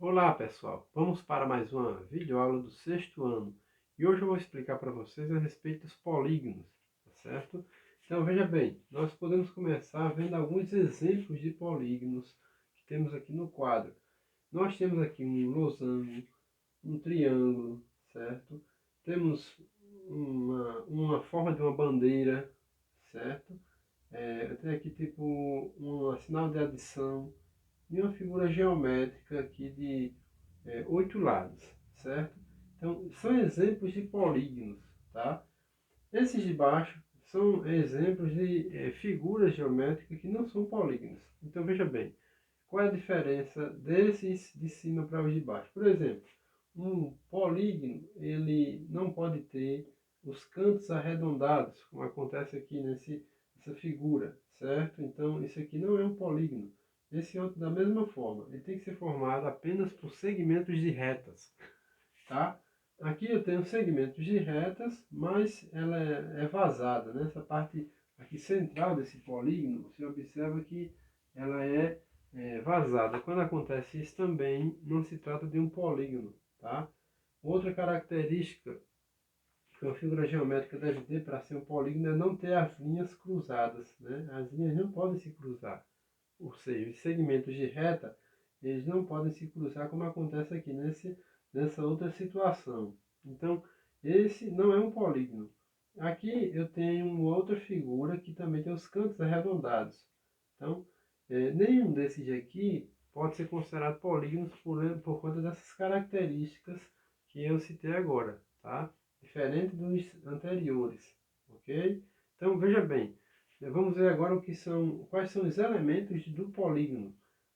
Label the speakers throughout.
Speaker 1: Olá pessoal, vamos para mais uma videoaula do sexto ano e hoje eu vou explicar para vocês a respeito dos polígonos, tá certo? Então veja bem, nós podemos começar vendo alguns exemplos de polígonos que temos aqui no quadro. Nós temos aqui um losango, um triângulo, certo? Temos uma forma de uma bandeira, certo? Eu tenho aqui tipo um sinal de adição e uma figura geométrica aqui de 8 lados, certo? Então, são exemplos de polígonos, tá? Esses de baixo são exemplos de figuras geométricas que não são polígonos. Então, veja bem, qual é a diferença desses de cima para os de baixo? Por exemplo, um polígono, ele não pode ter os cantos arredondados, como acontece aqui nessa figura, certo? Então, isso aqui não é um polígono. Esse outro, da mesma forma, ele tem que ser formado apenas por segmentos de retas, tá? Aqui eu tenho segmentos de retas, mas ela é vazada, né? Essa parte aqui central desse polígono, você observa que ela é vazada. Quando acontece isso também, não se trata de um polígono, tá? Outra característica que uma figura geométrica deve ter para ser um polígono é não ter as linhas cruzadas, né? As linhas não podem se cruzar, ou seja, os segmentos de reta, eles não podem se cruzar como acontece aqui nessa outra situação. Então, esse não é um polígono. Aqui eu tenho uma outra figura que também tem os cantos arredondados. Então, nenhum desses aqui pode ser considerado polígonos por conta dessas características que eu citei agora, tá? Diferente dos anteriores, ok? Então, veja bem, vamos ver agora quais são os elementos do polígono.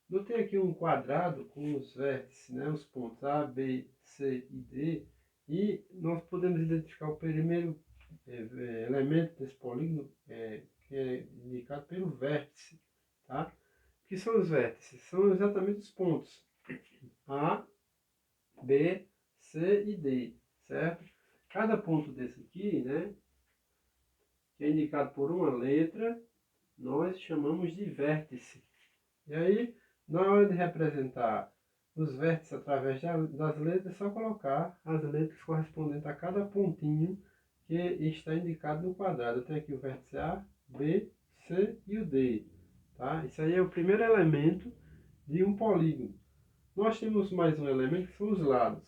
Speaker 1: Eu tenho aqui um quadrado com os vértices, né, os pontos A, B, C e D, e nós podemos identificar o primeiro elemento desse polígono, que é indicado pelo vértice, tá? O que são os vértices? São exatamente os pontos A, B, C e D, certo? Cada ponto desse aqui, né, que é indicado por uma letra, nós chamamos de vértice. E aí, na hora de representar os vértices através das letras, é só colocar as letras correspondentes a cada pontinho que está indicado no quadrado. Eu tenho aqui o vértice A, B, C e o D. Tá? Isso aí é o primeiro elemento de um polígono. Nós temos mais um elemento que são os lados.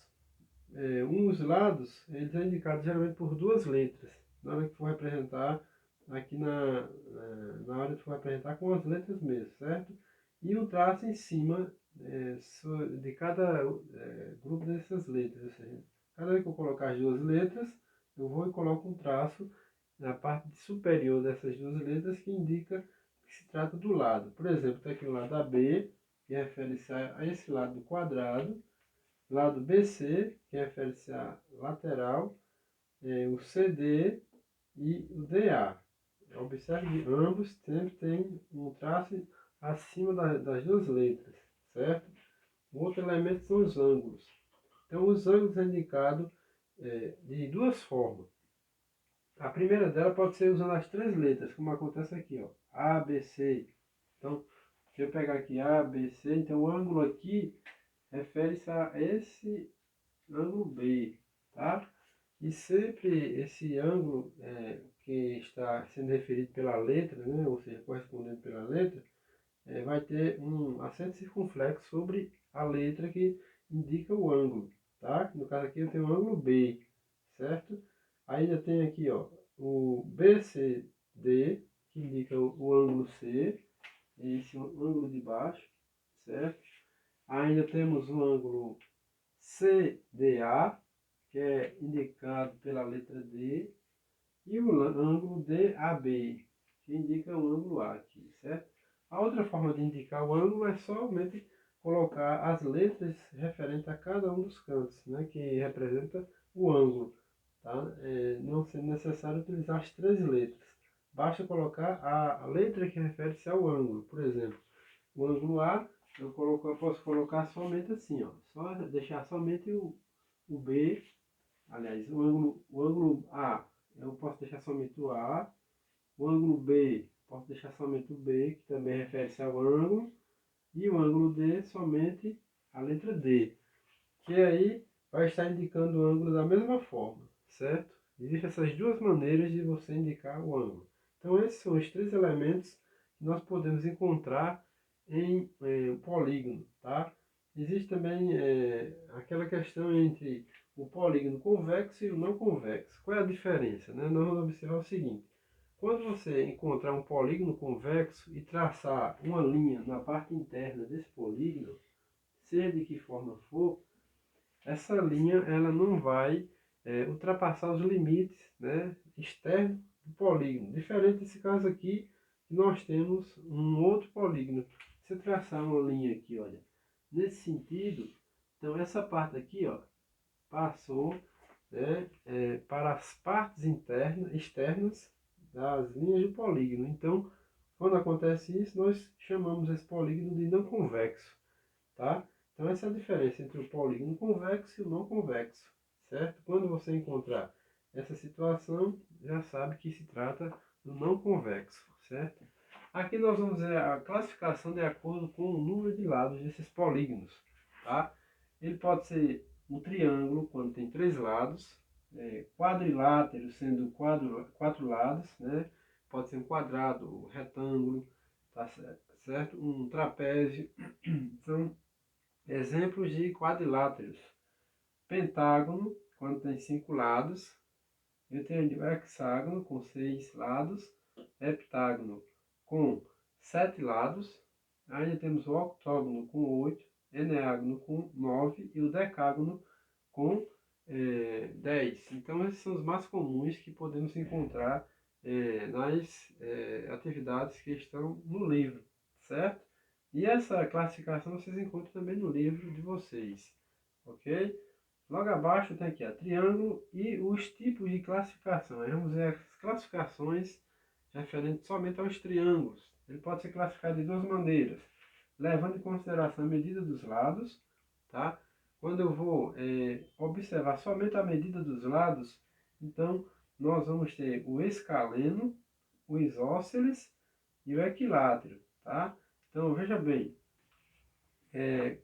Speaker 1: Os lados, eles são indicados geralmente por duas letras. Na hora que for representar, aqui na hora que for representar com as letras mesmo, certo? E um traço em cima de cada grupo dessas letras. Ou seja, cada vez que eu colocar as duas letras, eu vou e coloco um traço na parte superior dessas duas letras que indica que se trata do lado. Por exemplo, está aqui o lado AB, que refere-se a esse lado do quadrado. Lado BC, que refere-se à lateral, o CD e o DA. Observe que ambos sempre têm um traço acima das duas letras, certo? O outro elemento são os ângulos. Então, os ângulos são indicados de duas formas. A primeira dela pode ser usando as três letras, como acontece aqui, ó, A, B, C. Então, se eu pegar aqui A, B, C, então o ângulo aqui refere-se a esse ângulo B, tá? E sempre esse ângulo que está sendo referido pela letra, né, ou seja, correspondendo pela letra, vai ter um acento circunflexo sobre a letra que indica o ângulo, tá? No caso aqui eu tenho o ângulo B, certo? Ainda tem aqui, ó, o BCD, que indica o ângulo C, esse ângulo de baixo, certo? Ainda temos o ângulo CDA, que é indicado pela letra D, e o ângulo DAB, que indica o ângulo A aqui, certo? A outra forma de indicar o ângulo é somente colocar as letras referentes a cada um dos cantos, né, que representa o ângulo, tá? Não sendo necessário utilizar as três letras. Basta colocar a letra que refere-se ao ângulo. Por exemplo, o ângulo A, eu posso colocar somente assim, ó, só deixar somente o B, aliás, o ângulo A, eu posso deixar somente o A, o ângulo B, posso deixar somente o B, que também refere-se ao ângulo, e o ângulo D somente a letra D, que aí vai estar indicando o ângulo da mesma forma, certo? Existem essas duas maneiras de você indicar o ângulo. Então esses são os três elementos que nós podemos encontrar em um polígono, tá? Existe também aquela questão entre o polígono convexo e o não convexo. Qual é a diferença, né? Nós vamos observar o seguinte: quando você encontrar um polígono convexo e traçar uma linha na parte interna desse polígono, seja de que forma for, essa linha ela não vai ultrapassar os limites, né, externos do polígono. Diferente desse caso aqui, nós temos um outro polígono. Se eu traçar uma linha aqui, olha, nesse sentido, então essa parte aqui, ó, passou, né, para as partes externas das linhas do polígono. Então, quando acontece isso, nós chamamos esse polígono de não convexo, tá? Então essa é a diferença entre o polígono convexo e o não convexo, certo? Quando você encontrar essa situação, já sabe que se trata do não convexo, certo? Aqui nós vamos ver a classificação de acordo com o número de lados desses polígonos, tá? Ele pode ser um triângulo, quando tem três lados, quadrilátero, sendo quatro lados, né? Pode ser um quadrado, um retângulo, tá certo? Um trapézio. São exemplos de quadriláteros. Pentágono, quando tem 5 lados. Eu tenho o hexágono, com 6 lados. Heptágono, com 7 lados. Ainda temos o octógono, com 8. Eneágono, com 9. E o decágono, com 10. Então, esses são os mais comuns que podemos encontrar nas atividades que estão no livro, certo? E essa classificação vocês encontram também no livro de vocês, ok? Logo abaixo tem aqui, triângulo e os tipos de classificação. Aí vamos ver as classificações referentes somente aos triângulos. Ele pode ser classificado de duas maneiras, levando em consideração a medida dos lados, tá? Quando eu vou observar somente a medida dos lados, então nós vamos ter o escaleno, o isósceles e o equilátero, tá? Então veja bem,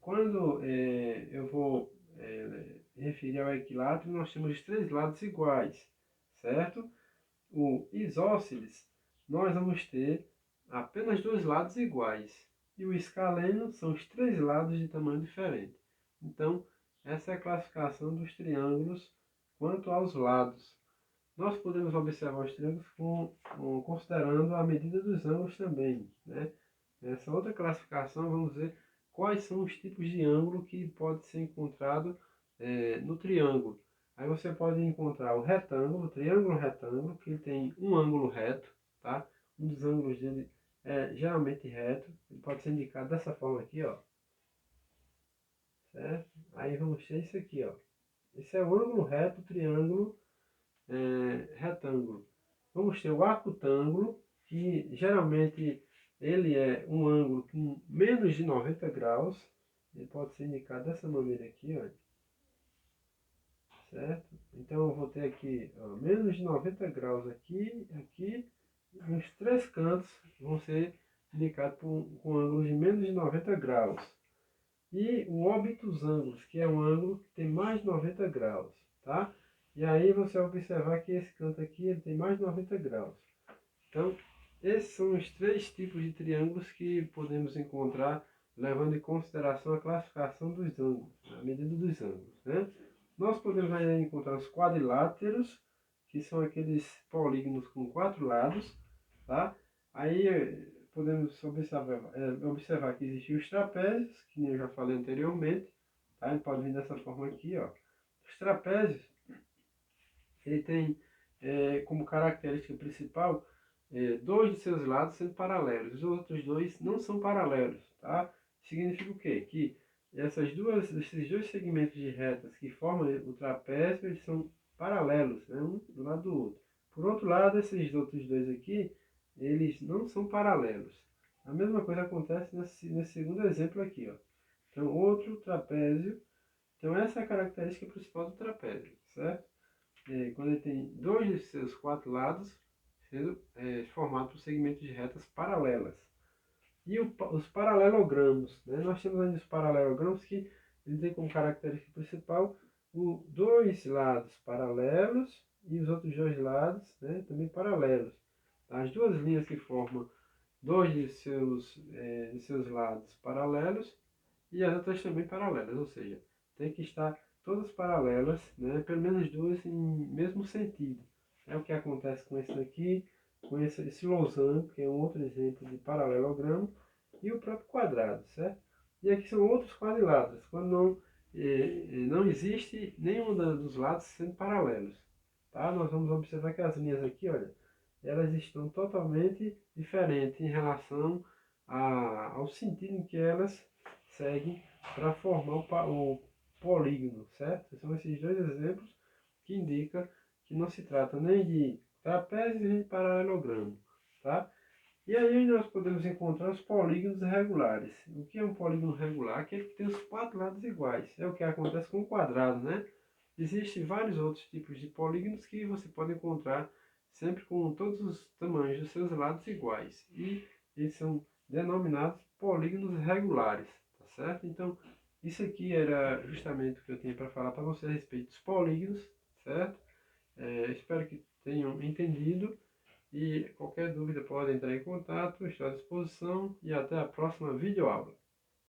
Speaker 1: quando eu vou referir ao equilátero, nós temos os três lados iguais, certo? O isósceles, nós vamos ter apenas dois lados iguais. E o escaleno são os três lados de tamanho diferente. Então, essa é a classificação dos triângulos quanto aos lados. Nós podemos observar os triângulos considerando a medida dos ângulos também, né? Nessa outra classificação, vamos ver quais são os tipos de ângulo que pode ser encontrado no triângulo. Aí você pode encontrar o retângulo, o triângulo retângulo, que tem um ângulo reto, tá? Um dos ângulos dele é geralmente reto, ele pode ser indicado dessa forma aqui, ó. Certo? Aí vamos ter isso aqui, ó. Esse é o ângulo reto, triângulo retângulo. Vamos ter o arcotângulo, que geralmente ele é um ângulo com menos de 90 graus. Ele pode ser indicado dessa maneira aqui, ó. Certo? Então eu vou ter aqui menos de 90 graus aqui, aqui, e os três cantos vão ser indicados com ângulos de menos de 90 graus. E o óbitos ângulos, que é um ângulo que tem mais de 90 graus, tá? E aí você vai observar que esse canto aqui ele tem mais de 90 graus. Então, esses são os três tipos de triângulos que podemos encontrar, levando em consideração a classificação dos ângulos, a medida dos ângulos, né? Nós podemos ainda encontrar os quadriláteros, que são aqueles polígonos com quatro lados, tá? Aí podemos observar que existem os trapézios, que eu já falei anteriormente, tá? Ele pode vir dessa forma aqui, ó. Os trapézios, ele tem como característica principal dois de seus lados sendo paralelos, os outros dois não são paralelos, tá? Significa o quê? Que esses dois segmentos de retas que formam o trapézio, eles são paralelos, né? Um do lado do outro. Por outro lado, esses outros dois aqui, eles não são paralelos. A mesma coisa acontece nesse segundo exemplo aqui, ó. Então, outro trapézio. Então, essa é a característica principal do trapézio, certo? Quando ele tem dois de seus quatro lados sendo formados por segmentos de retas paralelas. E os paralelogramos, né? Nós temos ainda os paralelogramos que ele tem como característica principal dois lados paralelos e os outros dois lados, né, também paralelos. As duas linhas que formam dois de seus lados paralelos e as outras também paralelas, ou seja, tem que estar todas paralelas, né, pelo menos duas em mesmo sentido. É o que acontece com esse daqui, com esse losango, que é um outro exemplo de paralelogramo, e o próprio quadrado, certo? E aqui são outros quadriláteros, quando não existe nenhum dos lados sendo paralelos. Tá? Nós vamos observar que as linhas aqui, olha, elas estão totalmente diferentes em relação ao sentido em que elas seguem para formar o polígono, certo? São esses dois exemplos que indicam que não se trata nem de trapézio nem de paralelogramo, tá? E aí nós podemos encontrar os polígonos regulares. O que é um polígono regular? Aquele que tem os quatro lados iguais. É o que acontece com o quadrado, né? Existem vários outros tipos de polígonos que você pode encontrar sempre com todos os tamanhos dos seus lados iguais. E eles são denominados polígonos regulares, tá certo? Então, isso aqui era justamente o que eu tinha para falar para você a respeito dos polígonos, certo? Espero que tenham entendido e qualquer dúvida pode entrar em contato, estou à disposição e até a próxima videoaula.